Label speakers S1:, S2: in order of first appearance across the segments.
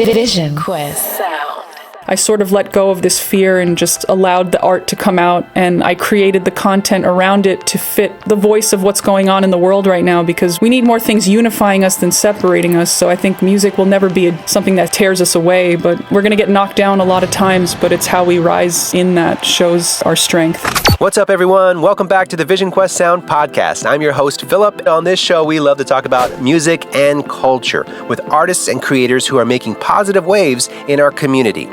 S1: VisionQuest sound.
S2: I sort of let go of this fear and just allowed the art to come out, and I created the content around it to fit the voice of what's going on in the world right now, because we need more things unifying us than separating us. So I think music will never be something that tears us away, but we're going to get knocked down a lot of times, but it's how we rise in that shows our strength.
S3: What's up, everyone? Welcome back to the VisionQuest Sound podcast. I'm your host, Philip. On this show, we love to talk about music and culture with artists and creators who are making positive waves in our community.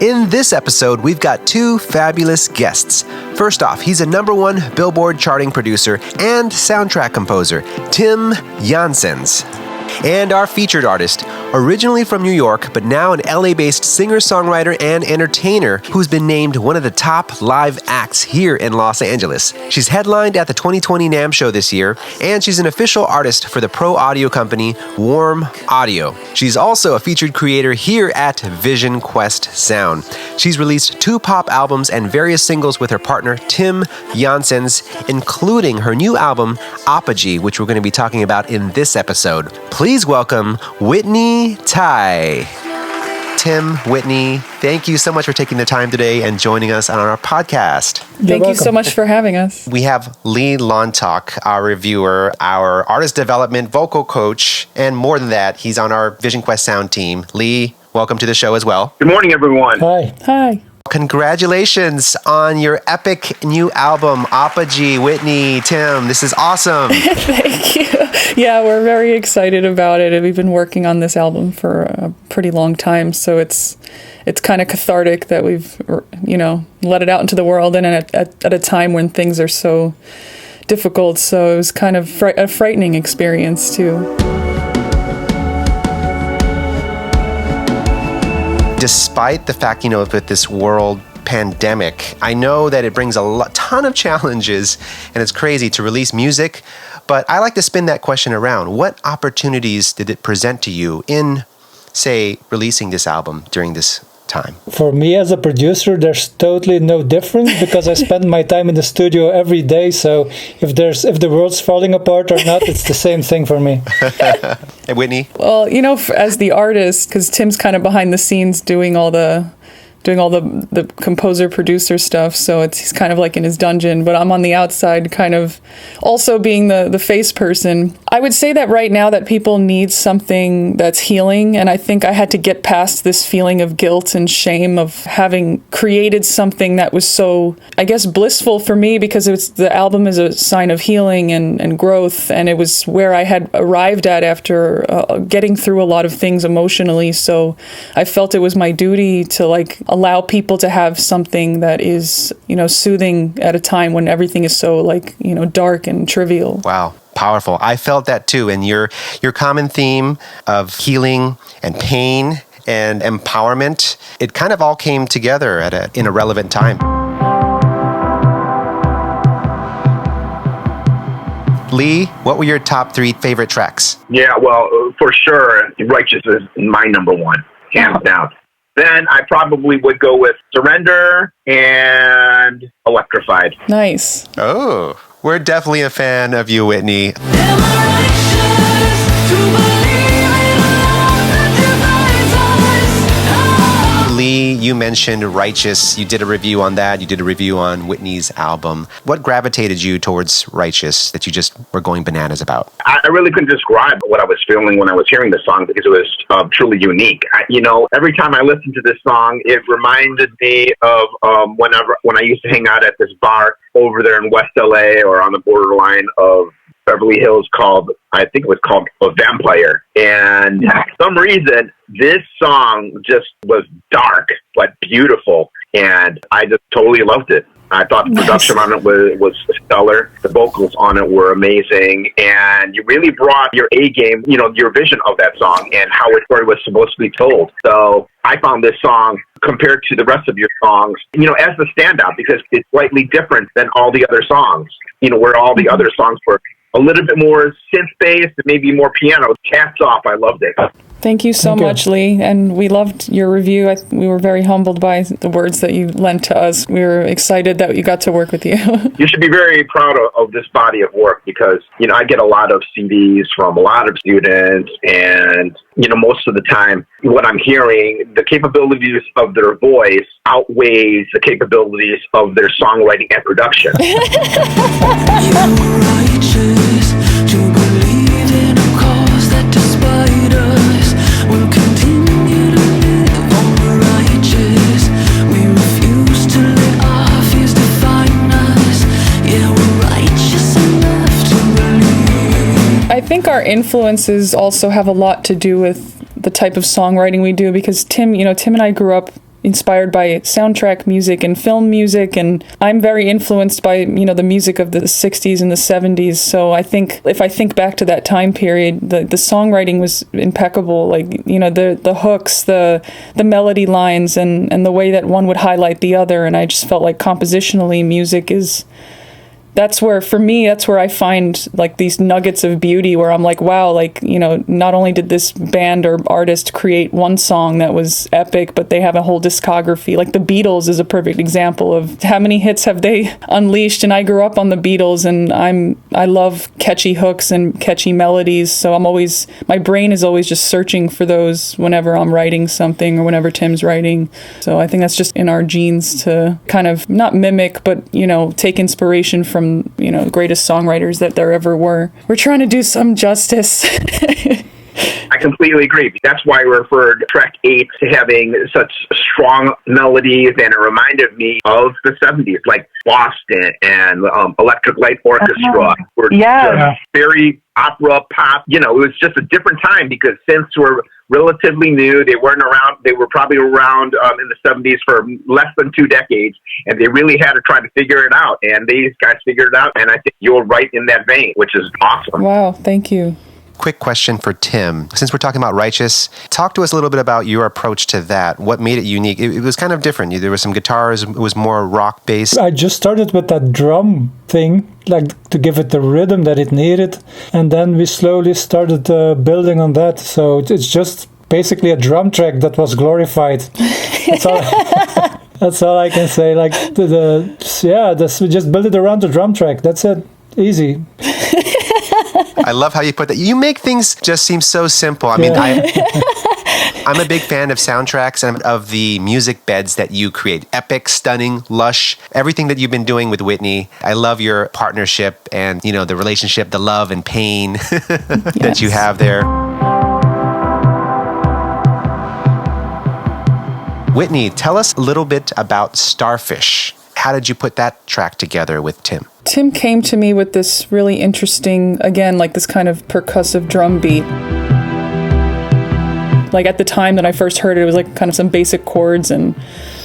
S3: In this episode, we've got two fabulous guests. First off, he's a #1 Billboard charting producer and soundtrack composer, Tim Janssens. And our featured artist, originally from New York, but now an LA-based singer-songwriter and entertainer who's been named one of the top live acts here in Los Angeles. She's headlined at the 2020 NAMM show this year, and she's an official artist for the pro audio company Warm Audio. She's also a featured creator here at VisionQuest Sound. She's released 2 pop albums and various singles with her partner Tim Janssens, including her new album Apogee, which we're going to be talking about in this episode. Please welcome Whitney Tai. Tim, Whitney, thank you so much for taking the time today and joining us on our podcast.
S2: Thank you so much for having us.
S3: We have Lee Lontok, our reviewer, our artist development vocal coach, and more than that, he's on our VisionQuest Sound team. Lee, welcome to the show as well.
S4: Good morning, everyone.
S2: Hi.
S3: Congratulations on your epic new album, Apogee. Whitney, Tim, this is awesome.
S2: Thank you. Yeah, we're very excited about it. We've been working on this album for a pretty long time, so it's kind of cathartic that we've, let it out into the world, and at a time when things are so difficult. So it was kind of a frightening experience too.
S3: Despite the fact, with this world pandemic, I know that it brings a ton of challenges, and it's crazy to release music, but I like to spin that question around. What opportunities did it present to you in, say, releasing this album during this time?
S5: For me as a producer, there's totally no difference because I spend my time in the studio every day. So if the world's falling apart or not, it's the same thing for me.
S3: And Whitney?
S2: Well, as the artist, because Tim's kind of behind the scenes doing all the composer producer stuff, so he's kind of like in his dungeon, but I'm on the outside kind of also being the face person. I would say that right now that people need something that's healing, and I think I had to get past this feeling of guilt and shame of having created something that was so, I guess, blissful for me, because the album is a sign of healing and growth, and it was where I had arrived at after getting through a lot of things emotionally, so I felt it was my duty to allow people to have something that is, soothing at a time when everything is so dark and trivial.
S3: Wow. Powerful. I felt that too. And your common theme of healing and pain and empowerment, it kind of all came together in a relevant time. Lee, what were your top 3 favorite tracks?
S4: Yeah, well, for sure, Righteous is my #1, hands down. Then I probably would go with Surrender and Electrified.
S2: Nice.
S3: Oh, we're definitely a fan of you, Whitney. Lee, you mentioned Righteous. You did a review on that. You did a review on Whitney's album. What gravitated you towards Righteous that you just were going bananas about?
S4: I really couldn't describe what I was feeling when I was hearing the song because it was truly unique. Every time I listened to this song, it reminded me of when I used to hang out at this bar over there in West LA or on the borderline of Beverly Hills I think it was called A Vampire. And for some reason, this song just was dark, but beautiful. And I just totally loved it. I thought the production on it was stellar. The vocals on it were amazing. And you really brought your A game, your vision of that song and how a story was supposed to be told. So I found this song, compared to the rest of your songs, as the standout because it's slightly different than all the other songs. Where all the other songs were a little bit more synth-based, maybe more piano. Hats off. I loved it.
S2: Thank you so much, Lee. And we loved your review. We were very humbled by the words that you lent to us. We were excited that you got to work with you.
S4: You should be very proud of this body of work because, I get a lot of CDs from a lot of students and, most of the time what I'm hearing, the capabilities of their voice outweighs the capabilities of their songwriting and production.
S2: I think our influences also have a lot to do with the type of songwriting we do because Tim and I grew up inspired by soundtrack music and film music, and I'm very influenced by, the music of the 60s and the 70s. So I think if I think back to that time period, the songwriting was impeccable. Like, the hooks, the melody lines, and the way that one would highlight the other. And I just felt like compositionally music that's where I find like these nuggets of beauty where I'm like, wow, like, not only did this band or artist create one song that was epic, but they have a whole discography. Like the Beatles is a perfect example of how many hits have they unleashed. And I grew up on the Beatles and I love catchy hooks and catchy melodies. So my brain is always just searching for those whenever I'm writing something or whenever Tim's writing. So I think that's just in our genes to kind of not mimic, but, take inspiration from greatest songwriters that there ever were. We're trying to do some justice.
S4: I completely agree. That's why I referred track 8 to having such strong melodies, and it reminded me of the 70s, like Boston and Electric Light Orchestra. Were just very opera pop. It was just a different time because synths were relatively new. They weren't around. They were probably around in the 70s for less than 2 decades, and they really had to try to figure it out. And these guys figured it out, and I think you're right in that vein, which is awesome.
S2: Wow, thank you.
S3: Quick question for Tim. Since we're talking about Righteous, talk to us a little bit about your approach to that. What made it unique? It was kind of different. There were some guitars. It was more rock-based.
S5: I just started with that drum thing, like to give it the rhythm that it needed. And then we slowly started building on that. So it's just basically a drum track that was glorified. That's all. That's all I can say. Like we just built it around the drum track. That's it. Easy.
S3: I love how you put that. You make things just seem so simple. I mean, I'm a big fan of soundtracks and of the music beds that you create. Epic, stunning, lush, everything that you've been doing with Whitney. I love your partnership and, the relationship, the love and pain that you have there. Whitney, tell us a little bit about Starfish. How did you put that track together with Tim?
S2: Tim came to me with this really interesting, again, like this kind of percussive drum beat. Like at the time that I first heard it was like kind of some basic chords and...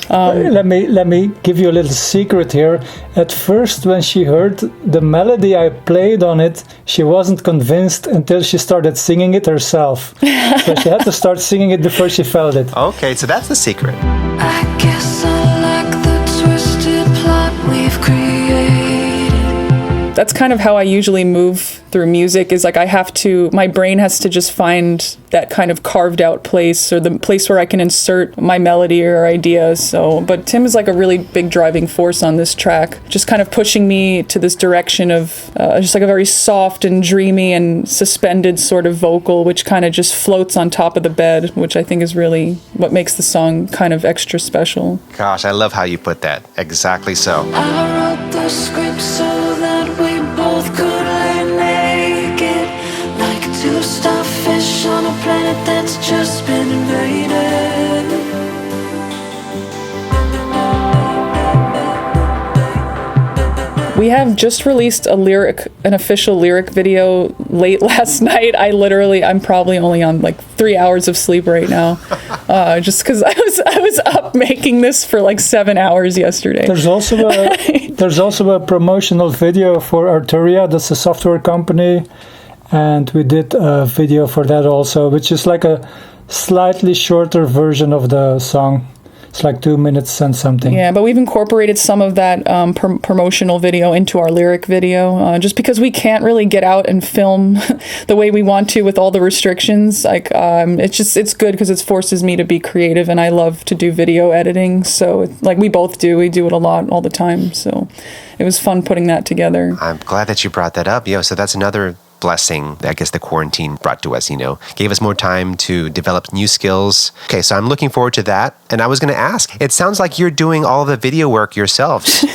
S5: Let me give you a little secret here. At first, when she heard the melody I played on it, she wasn't convinced until she started singing it herself. So she had to start singing it before she felt it.
S3: Okay, so that's the secret.
S1: I guess I like the twisted plot we've created.
S2: That's kind of how I usually move through music, is like my brain has to just find that kind of carved out place or the place where I can insert my melody or ideas. So, but Tim is like a really big driving force on this track, just kind of pushing me to this direction of just like a very soft and dreamy and suspended sort of vocal, which kind of just floats on top of the bed, which I think is really what makes the song kind of extra special.
S3: Gosh, I love how you put that. Exactly so.
S1: I wrote the script so that we both could lay naked, like two starfish on a planet that's just been invaded.
S2: We have just released an official lyric video late last night. I'm probably only on like 3 hours of sleep right now, just because I was up making this for like 7 hours yesterday.
S5: There's also a promotional video for Arturia, that's a software company, and we did a video for that also, which is like a slightly shorter version of the song. It's like 2 minutes and something.
S2: Yeah, but we've incorporated some of that promotional video into our lyric video, just because we can't really get out and film the way we want to with all the restrictions. Like, it's good because it forces me to be creative, and I love to do video editing. So, like we both do, we do it a lot all the time. So, it was fun putting that together.
S3: I'm glad that you brought that up. So that's another blessing that I guess the quarantine brought to us, gave us more time to develop new skills. Okay, so I'm looking forward to that. And I was going to ask, it sounds like you're doing all the video work yourselves.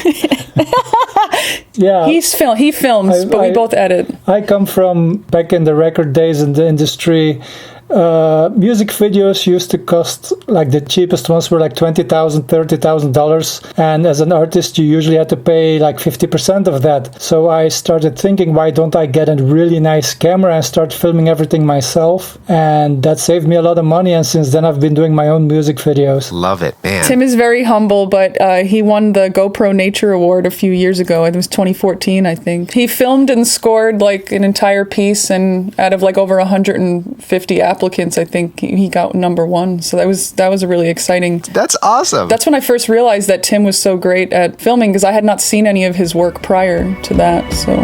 S5: Yeah.
S2: He films, but we both edit.
S5: I come from back in the record days in the industry. Music videos used to cost, like the cheapest ones were like $20,000, $30,000. And as an artist, you usually had to pay like 50% of that. So I started thinking, why don't I get a really nice camera and start filming everything myself? And that saved me a lot of money. And since then, I've been doing my own music videos.
S3: Love it, man.
S2: Tim is very humble, but he won the GoPro Nature Award a few years ago. It was 2014, I think. He filmed and scored like an entire piece, and out of like over 150 applicants, I think he got number one. So that was a really exciting.
S3: That's awesome.
S2: That's when I first realized that Tim was so great at filming, because I had not seen any of his work prior to that. So.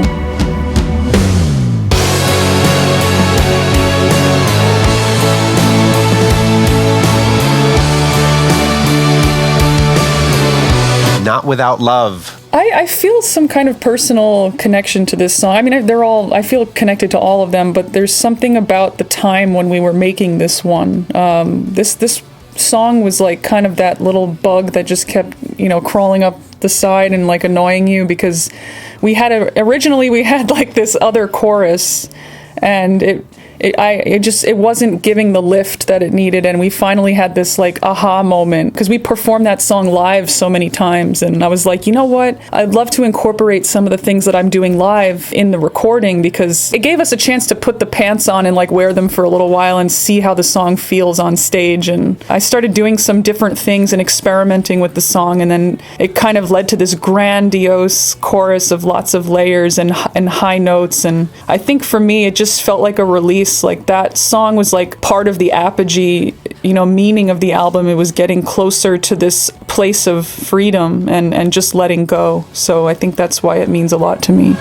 S3: Not Without Love.
S2: I feel some kind of personal connection to this song. I mean, I feel connected to all of them, but there's something about the time when we were making this one. This song was like kind of that little bug that just kept, crawling up the side and like annoying you, because originally we had like this other chorus, and it wasn't giving the lift that it needed, and we finally had this like aha moment, because we performed that song live so many times, and I was like, you know what, I'd love to incorporate some of the things that I'm doing live in the recording, because it gave us a chance to put the pants on and like wear them for a little while and see how the song feels on stage. And I started doing some different things and experimenting with the song, and then it kind of led to this grandiose chorus of lots of layers and high notes, and I think for me it just felt like a release. Like that song was like part of the apogee, meaning of the album. It was getting closer to this place of freedom and just letting go. So I think that's why it means a lot to me.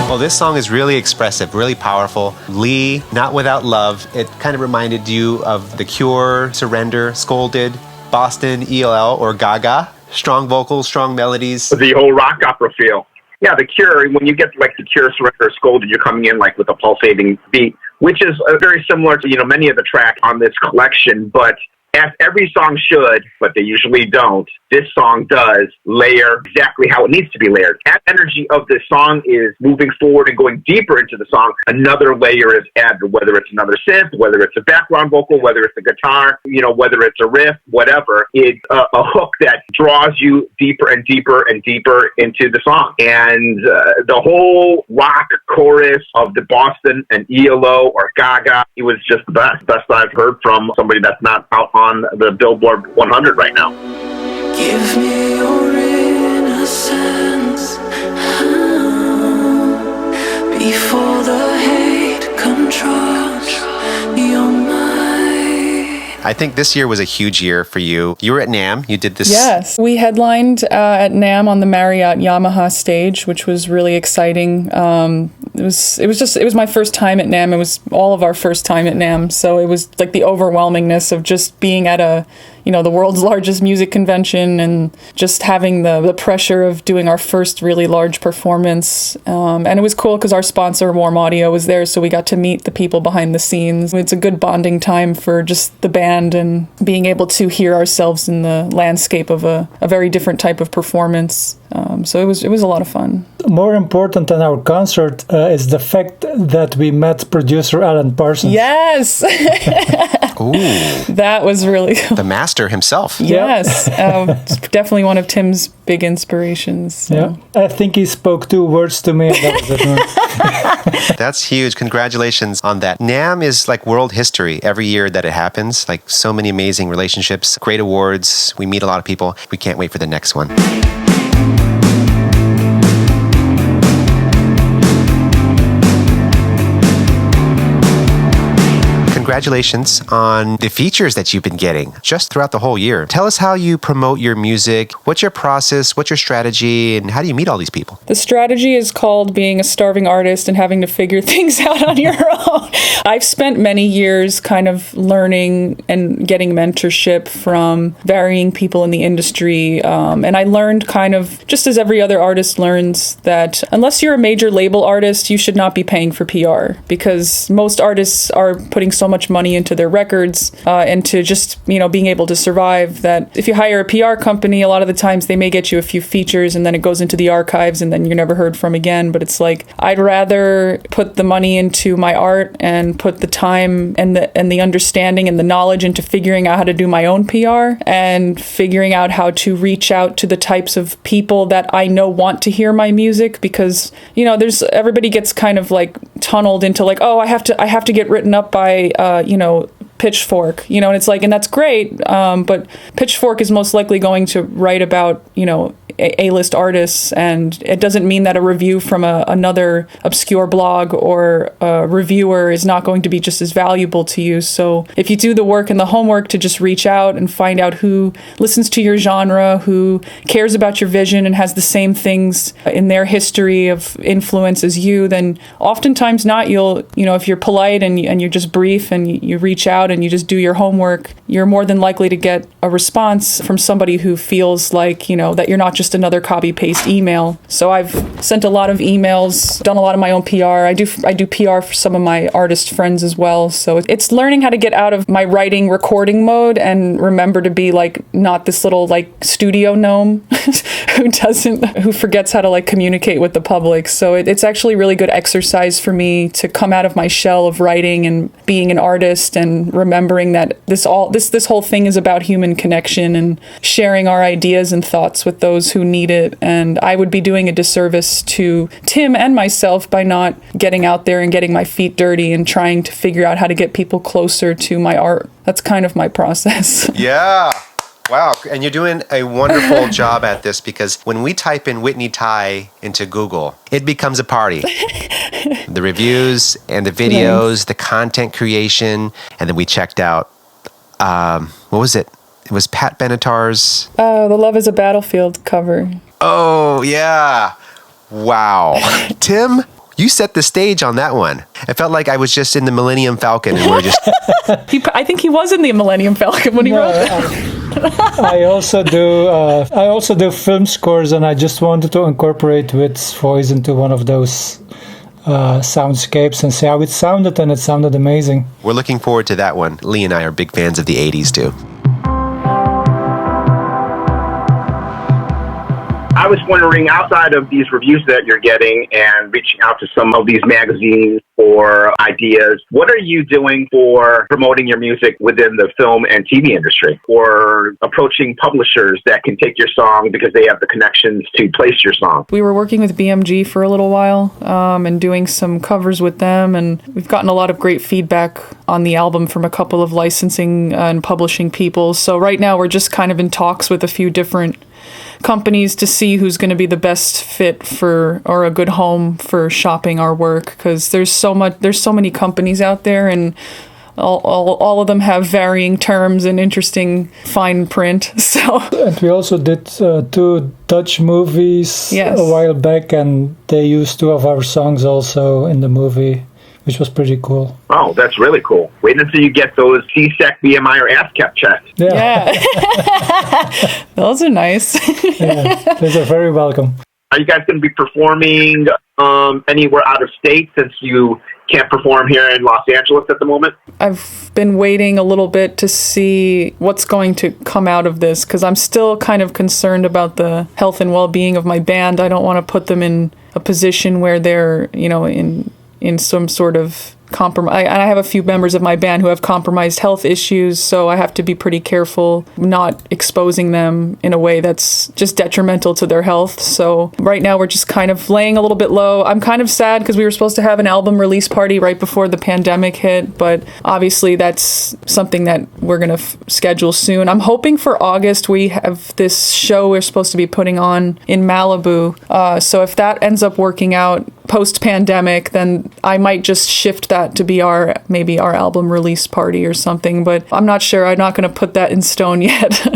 S3: Well, this song is really expressive, really powerful. Lee, Not Without Love. It kind of reminded you of The Cure, Surrender, Scolded, Boston, ELL, or Gaga. Strong vocals, strong melodies.
S4: The whole rock opera feel. Yeah, The Cure, when you get like The Cure, Surrender, or Scolded, you're coming in like with a pulsating beat, which is very similar to, many of the tracks on this collection, but as every song should, but they usually don't, this song does layer exactly how it needs to be layered. That energy of this song is moving forward and going deeper into the song. Another layer is added, whether it's another synth, whether it's a background vocal, whether it's a guitar, whether it's a riff, whatever. It's a hook that draws you deeper and deeper and deeper into the song. And the whole rock chorus of the Boston and ELO or Gaga, it was just the best I've heard from somebody that's not out on the Billboard 100 right now.
S1: Give me your innocence before the hate controls your mind.
S3: I think this year was a huge year for you. You were at NAMM. You did this.
S2: Yes, we headlined at NAMM on the Marriott Yamaha stage, which was really exciting. It was my first time at NAMM. It was all of our first time at NAMM. So it was like the overwhelmingness of just being at the world's largest music convention, and just having the pressure of doing our first really large performance. And it was cool because our sponsor, Warm Audio, was there, so we got to meet the people behind the scenes. It's a good bonding time for just the band and being able to hear ourselves in the landscape of a very different type of performance. So it was a lot of fun.
S5: More important than our concert is the fact that we met producer Alan Parsons.
S2: Yes!
S3: Ooh.
S2: That was really cool.
S3: The master himself.
S2: Yes. It's definitely one of Tim's big inspirations. So.
S5: Yeah. I think he spoke 2 words to me. And that was it.
S3: That's huge. Congratulations on that. NAMM is like world history every year that it happens. Like so many amazing relationships, great awards. We meet a lot of people. We can't wait for the next one. congratulations on the features that you've been getting just throughout the whole year. Tell us how you promote your music. What's your process? What's your strategy? And how do you meet all these people?
S2: The strategy is called being a starving artist and having to figure things out on your own. I've spent many years kind of learning and getting mentorship from varying people in the industry. And I learned kind of, just as every other artist learns, that unless you're a major label artist, you should not be paying for PR, because most artists are putting so much money into their records and to just, being able to survive, that if you hire a PR company, a lot of the times they may get you a few features and then it goes into the archives and then you're never heard from again. But it's like, I'd rather put the money into my art and put the time and the understanding and the knowledge into figuring out how to do my own PR and figuring out how to reach out to the types of people that I know want to hear my music, because everybody gets kind of like tunneled into like, oh, I have to get written up by Pitchfork, and it's like, and that's great, but Pitchfork is most likely going to write about A-list artists, and it doesn't mean that a review from another obscure blog or a reviewer is not going to be just as valuable to you. So if you do the work and the homework to just reach out and find out who listens to your genre, who cares about your vision and has the same things in their history of influence as you, then oftentimes not, if you're polite and you're just brief and you reach out and you just do your homework, you're more than likely to get a response from somebody who feels like, that you're not just another copy-paste email. So I've sent a lot of emails, done a lot of my own PR. I do PR for some of my artist friends as well. So it's learning how to get out of my writing recording mode and remember to be like not this little like studio gnome who forgets how to like communicate with the public. So it's actually really good exercise for me to come out of my shell of writing and being an artist and remembering that this whole thing is about human connection and sharing our ideas and thoughts with those who need it. And I would be doing a disservice to Tim and myself by not getting out there and getting my feet dirty and trying to figure out how to get people closer to my art. That's kind of my process.
S3: Yeah. Wow. And you're doing a wonderful job at this, because when we type in Whitney Tai into Google, it becomes a party. The reviews and the videos, the content creation. And then we checked out, what was it? It was Pat Benatar's...
S2: Oh, the Love is a Battlefield cover.
S3: Oh, yeah. Wow. Tim, you set the stage on that one. I felt like I was just in the Millennium Falcon and we're just...
S2: I think he was in the Millennium Falcon when he wrote that.
S5: I also do film scores, and I just wanted to incorporate Whit's voice into one of those soundscapes and see how it sounded, and it sounded amazing.
S3: We're looking forward to that one. Lee and I are big fans of the 80s too.
S4: I was wondering, outside of these reviews that you're getting and reaching out to some of these magazines for ideas, what are you doing for promoting your music within the film and TV industry, or approaching publishers that can take your song because they have the connections to place your song?
S2: We were working with BMG for a little while and doing some covers with them, and we've gotten a lot of great feedback on the album from a couple of licensing and publishing people. So right now we're just kind of in talks with a few different companies to see who's going to be the best fit for, or a good home for shopping our work, because there's so many companies out there, and all of them have varying terms and interesting fine print. So,
S5: and we also did 2 Dutch movies a while back, and they used 2 of our songs also in the movie, which was pretty cool.
S4: Oh, that's really cool. Wait until you get those C-Sec, BMI, or ASCAP checks.
S2: Yeah. Those are nice.
S5: Yeah, those are very welcome.
S4: Are you guys going to be performing anywhere out of state, since you can't perform here in Los Angeles at the moment?
S2: I've been waiting a little bit to see what's going to come out of this, because I'm still kind of concerned about the health and well-being of my band. I don't want to put them in a position where they're, in some sort of compromise. I have a few members of my band who have compromised health issues, so I have to be pretty careful not exposing them in a way that's just detrimental to their health. So right now we're just kind of laying a little bit low. I'm kind of sad because we were supposed to have an album release party right before the pandemic hit, but obviously that's something that we're going to schedule soon. I'm hoping for August. We have this show we're supposed to be putting on in Malibu. So if that ends up working out, post-pandemic, then I might just shift that to be maybe our album release party or something. But I'm not sure. I'm not going to put that in stone yet.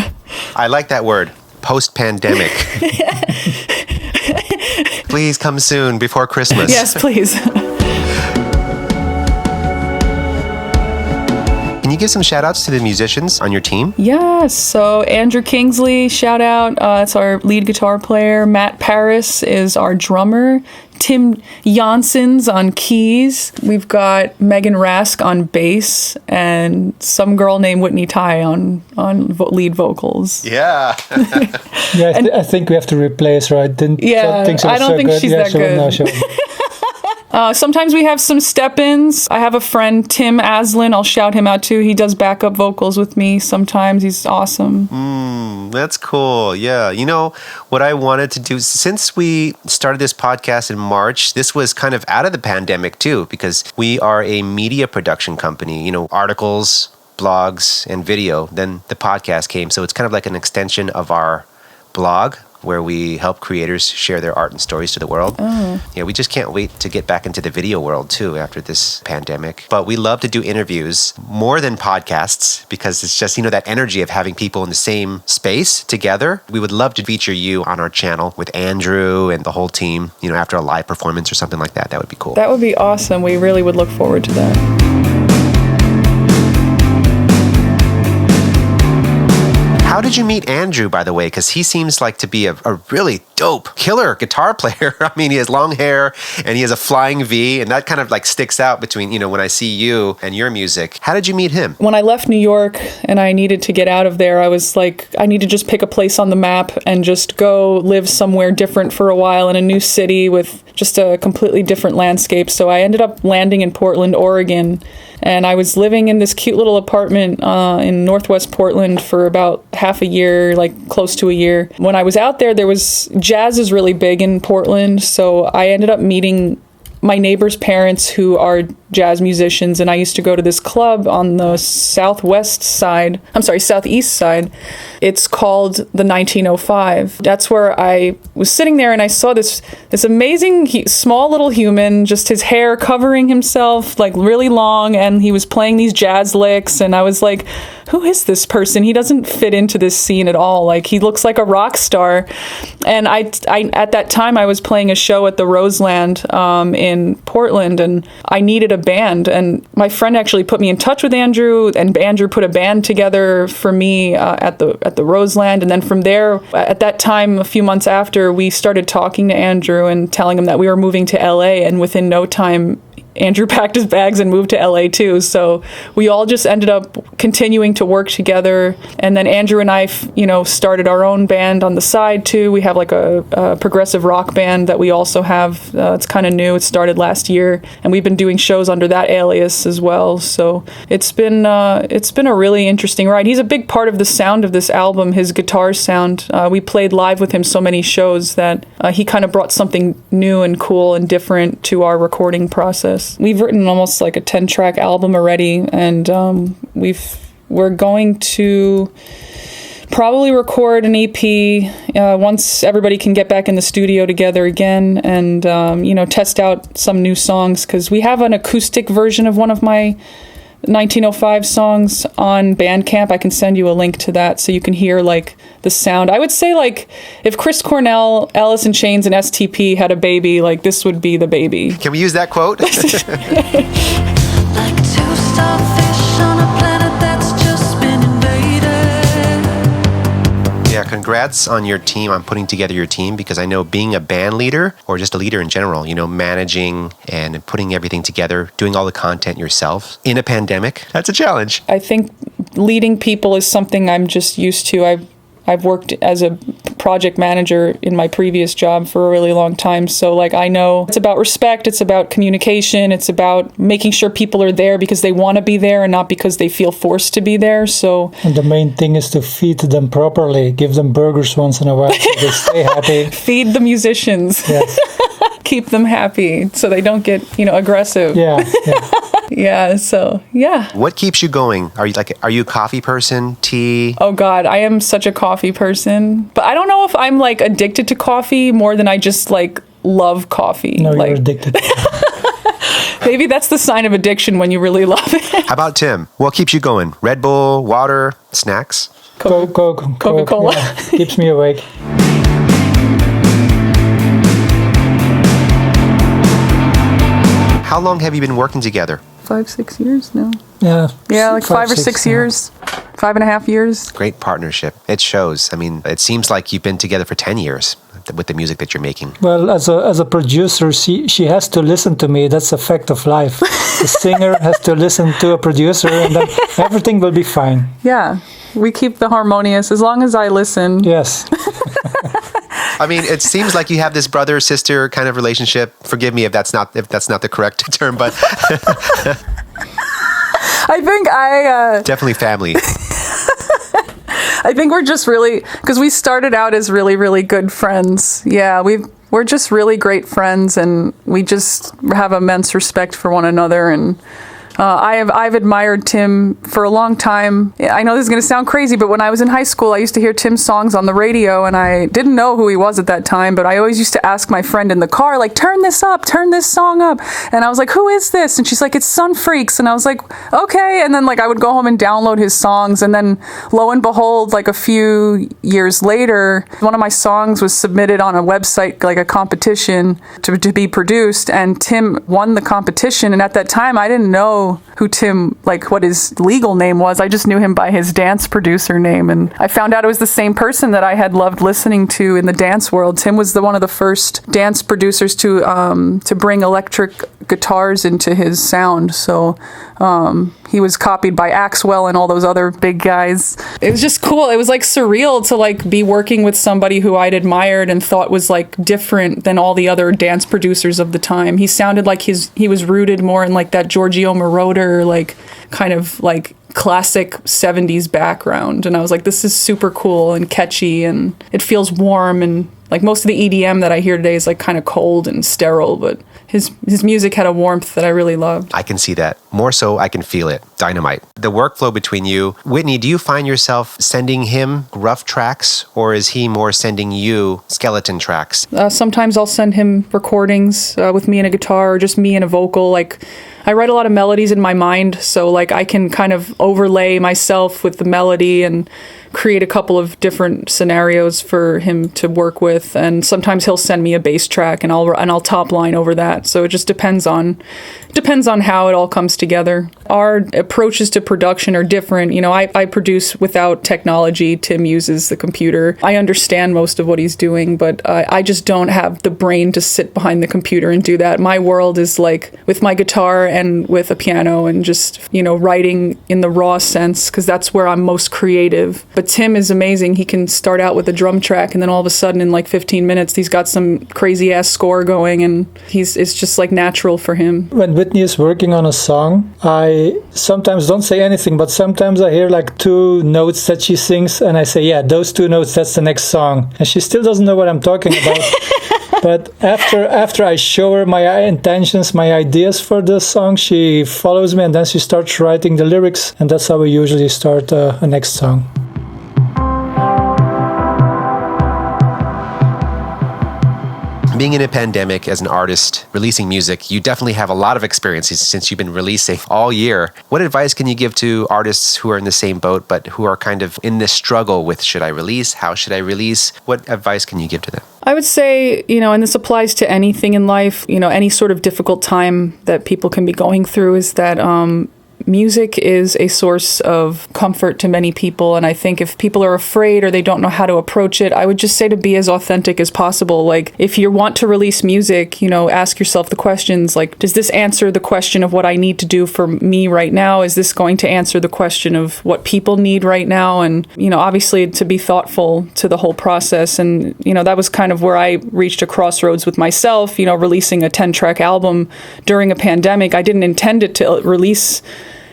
S3: I like that word, post-pandemic. Please come soon before Christmas.
S2: Yes, please.
S3: Can you give some shout outs to the musicians on your team?
S2: Yeah, so Andrew Kingsley, shout out. It's our lead guitar player. Matt Paris is our drummer. Tim Janssens on keys. We've got Megan Rask on bass, and some girl named Whitney Tai on lead vocals.
S3: Yeah.
S5: Yeah, I think we have to replace her. I didn't think she was
S2: I don't
S5: so
S2: think
S5: good.
S2: she's that good.
S5: No,
S2: Sometimes we have some step-ins. I have a friend, Tim Aslin. I'll shout him out too. He does backup vocals with me sometimes. He's awesome.
S3: That's cool. Yeah. You know, what I wanted to do, since we started this podcast in March, this was kind of out of the pandemic too, because we are a media production company, you know, articles, blogs, and video. Then the podcast came. So it's kind of like an extension of our blog, where we help creators share their art and stories to the world. Yeah, we just can't wait to get back into the video world too after this pandemic. But we love to do interviews more than podcasts, because it's just, you know, that energy of having people in the same space together. We would love to feature you on our channel with Andrew and the whole team, you know, after a live performance or something like that. That would be cool.
S2: That would be awesome. We really would look forward to that.
S3: How did you meet Andrew, by the way? Because he seems like to be a really dope, killer guitar player. I mean, he has long hair and he has a flying V, and that kind of like sticks out between, you know, when I see you and your music. How did you meet him?
S2: When I left New York and I needed to get out of there, I was like, I need to just pick a place on the map and just go live somewhere different for a while in a new city with just a completely different landscape. So I ended up landing in Portland, Oregon. And I was living in this cute little apartment in Northwest Portland for about half a year, like close to a year. When I was out there, jazz is really big in Portland. So I ended up meeting my neighbor's parents, who are jazz musicians, and I used to go to this club on the southeast side. It's called the 1905. That's where I was sitting there, and I saw this amazing small little human, just his hair covering himself, like really long, and he was playing these jazz licks, and I was like, who is this person? He doesn't fit into this scene at all. Like, he looks like a rock star. And I at that time, I was playing a show at the Roseland in Portland, and I needed a band, and my friend actually put me in touch with Andrew, and Andrew put a band together for me at the Roseland. And then from there, at that time, a few months after, we started talking to Andrew and telling him that we were moving to LA, and within no time, Andrew packed his bags and moved to LA too. So we all just ended up continuing to work together. And then Andrew and I, started our own band on the side too. We have like a progressive rock band that we also have. It's kind of new. It started last year, and we've been doing shows under that alias as well. So it's been a really interesting ride. He's a big part of the sound of this album, his guitar sound. We played live with him so many shows that he kind of brought something new and cool and different to our recording process. We've written almost like a 10-track album already, and we're going to probably record an EP once everybody can get back in the studio together again, and test out some new songs, because we have an acoustic version of one of my 1905 songs on Bandcamp. I can send you a link to that so you can hear like the sound. I would say like if Chris Cornell, Alice in Chains, and STP had a baby, like this would be the baby.
S3: Can we use that quote?
S1: Like two starfish on a planet that's just been invaded.
S3: Yeah, congrats on your team, on putting together your team, because I know being a band leader, or just a leader in general, managing and putting everything together, doing all the content yourself in a pandemic, that's a challenge.
S2: I think leading people is something I'm just used to. I've worked as a project manager in my previous job for a really long time. So like I know it's about respect, it's about communication, it's about making sure people are there because they want to be there and not because they feel forced to be there. And
S5: the main thing is to feed them properly, give them burgers once in a while so they stay happy.
S2: Feed the musicians.
S5: Yes.
S2: Keep them happy so they don't get, aggressive.
S5: Yeah.
S2: Yeah, so, yeah.
S3: What keeps you going? Are you a coffee person, tea?
S2: Oh, God, I am such a coffee person. But I don't know if I'm, addicted to coffee more than I just, love coffee.
S5: No, you're addicted.
S2: Maybe that's the sign of addiction when you really love it.
S3: How about Tim? What keeps you going? Red Bull, water, snacks?
S2: Coca-Cola.
S5: Yeah, keeps me awake.
S3: How long have you been working together?
S2: 5-6 years now.
S5: Yeah,
S2: Like 5 or 6 years. 5.5 years.
S3: Great partnership. It shows. I mean, it seems like you've been together for 10 years with the music that you're making.
S5: Well, as a producer, she has to listen to me. That's a fact of life. The singer has to listen to a producer, and then everything will be fine.
S2: Yeah, we keep the harmonious as long as I listen.
S5: Yes.
S3: I mean, it seems like you have this brother-sister kind of relationship. Forgive me if that's not the correct term, but
S2: I think
S3: definitely family.
S2: I think we're just really, because we started out as really, really good friends. Yeah, we're just really great friends, and we just have immense respect for one another. And I've admired Tim for a long time. I know this is going to sound crazy, but when I was in high school, I used to hear Tim's songs on the radio, and I didn't know who he was at that time, but I always used to ask my friend in the car, like, turn this up, turn this song up. And I was like, who is this? And she's like, it's Sun Freaks. And I was like, okay. And then like I would go home and download his songs, and then lo and behold, like a few years later, one of my songs was submitted on a website, like a competition to be produced, and Tim won the competition. And at that time, I didn't know who Tim, like what his legal name was. I just knew him by his dance producer name, and I found out it was the same person that I had loved listening to in the dance world. Tim was one of the first dance producers to bring electric guitars into his sound. So he was copied by Axwell and all those other big guys. It was just cool. It was like surreal to like be working with somebody who I'd admired and thought was like different than all the other dance producers of the time. He sounded like he was rooted more in like that Giorgio Moroder, like kind of like classic 70s background. And I was like, this is super cool and catchy, and it feels warm, and like most of the EDM that I hear today is like kind of cold and sterile, but his music had a warmth that I really loved.
S3: I can see that. More so, I can feel it. Dynamite. The workflow between you. Whitney, do you find yourself sending him rough tracks, or is he more sending you skeleton tracks?
S2: Sometimes I'll send him recordings with me and a guitar, or just me and a vocal. Like, I write a lot of melodies in my mind, so like I can kind of overlay myself with the melody and create a couple of different scenarios for him to work with. And sometimes he'll send me a bass track, and I'll top line over that. So it just depends on how it all comes together. Our approaches to production are different. You know, I produce without technology. Tim uses the computer. I understand most of what he's doing, but I just don't have the brain to sit behind the computer and do that. My world is like with my guitar and with a piano, and just, you know, writing in the raw sense, because that's where I'm most creative. But Tim is amazing. He can start out with a drum track, and then all of a sudden in like 15 minutes, he's got some crazy ass score going, and it's just like natural for him.
S5: When Whitney is working on a song, I sometimes don't say anything, but sometimes I hear like 2 notes that she sings, and I say, yeah, those 2 notes, that's the next song. And she still doesn't know what I'm talking about. But after I show her my intentions, my ideas for the song, she follows me, and then she starts writing the lyrics, and that's how we usually start a next song.
S3: Being in a pandemic as an artist, releasing music, you definitely have a lot of experiences since you've been releasing all year. What advice can you give to artists who are in the same boat, but who are kind of in this struggle with, should I release? How should I release? What advice can you give to them?
S2: I would say, you know, and this applies to anything in life, you know, any sort of difficult time that people can be going through, is that music is a source of comfort to many people. And I think if people are afraid or they don't know how to approach it, I would just say to be as authentic as possible. Like, if you want to release music, you know, ask yourself the questions like, does this answer the question of what I need to do for me right now? Is this going to answer the question of what people need right now? And, you know, obviously to be thoughtful to the whole process. And, you know, that was kind of where I reached a crossroads with myself, you know, releasing a 10-track album during a pandemic. I didn't intend it to release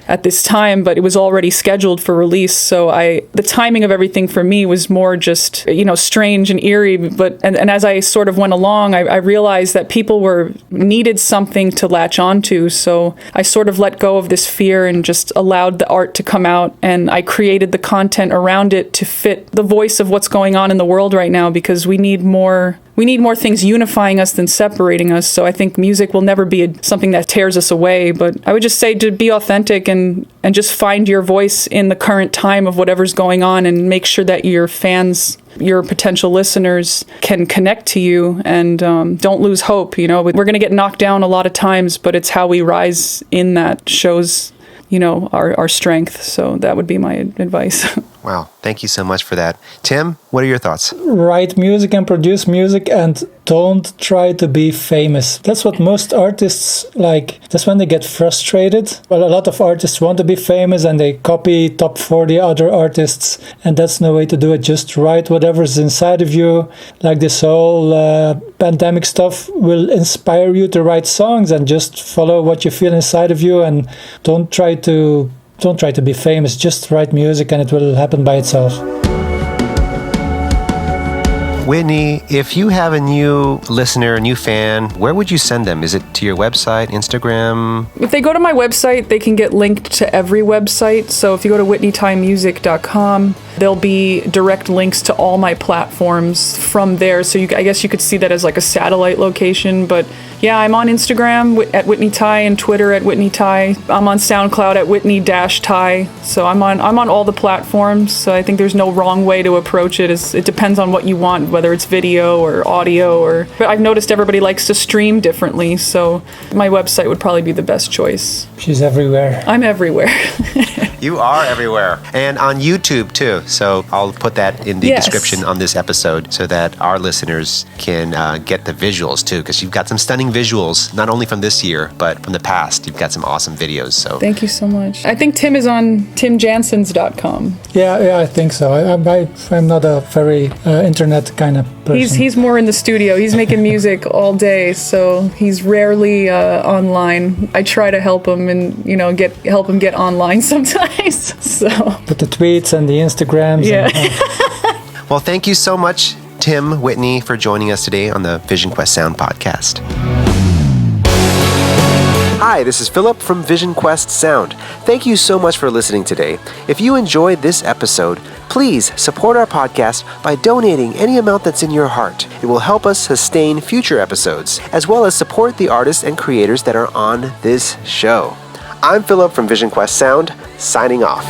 S2: at this time, but it was already scheduled for release. So the timing of everything for me was more just, you know, strange and eerie. But and as I sort of went along, I realized that people needed something to latch onto. So I sort of let go of this fear and just allowed the art to come out. And I created the content around it to fit the voice of what's going on in the world right now, because we need more we need more things unifying us than separating us. So I think music will never be something that tears us away. But I would just say to be authentic and just find your voice in the current time of whatever's going on, and make sure that your fans, your potential listeners, can connect to you, and don't lose hope. You know, we're going to get knocked down a lot of times, but it's how we rise in that shows, you know, our strength. So that would be my advice.
S3: Wow. Thank you so much for that. Tim, what are your thoughts?
S5: Write music and produce music, and don't try to be famous. That's what most artists like. That's when they get frustrated. Well, a lot of artists want to be famous and they copy top 40 other artists, and that's no way to do it. Just write whatever's inside of you. Like this whole pandemic stuff will inspire you to write songs, and just follow what you feel inside of you, and don't try to be famous. Just write music and it will happen by itself.
S3: Whitney, if you have a new listener, a new fan, where would you send them? Is it to your website, Instagram?
S2: If they go to my website, they can get linked to every website. So if you go to whitneytaimusic.com, there'll be direct links to all my platforms from there. So I guess you could see that as like a satellite location. But yeah, I'm on Instagram at Whitney Tai and Twitter at Whitney Tai. I'm on SoundCloud at Whitney-Tai. So I'm on all the platforms. So I think there's no wrong way to approach it. It depends on what you want, whether it's video or audio. But I've noticed everybody likes to stream differently. So my website would probably be the best choice.
S5: She's everywhere.
S2: I'm everywhere.
S3: You are everywhere. And on YouTube too. So I'll put that in the description on this episode so that our listeners can get the visuals too, because you've got some stunning visuals, not only from this year, but from the past. You've got some awesome videos. So
S2: thank you so much. I think Tim is on timjanssens.com.
S5: Yeah, I think so. I'm not a very internet kind of person.
S2: He's more in the studio. He's making music all day, so he's rarely online. I try to help him and help him get online sometimes. So
S5: with the tweets and the Instagrams.
S2: Yeah.
S3: Well, thank you so much, Tim, Whitney, for joining us today on the VisionQuest Sound Podcast. Hi, this is Philip from VisionQuest Sound. Thank you so much for listening today. If you enjoyed this episode, please support our podcast by donating any amount that's in your heart. It will help us sustain future episodes, as well as support the artists and creators that are on this show. I'm Philip from VisionQuest Sound, signing off.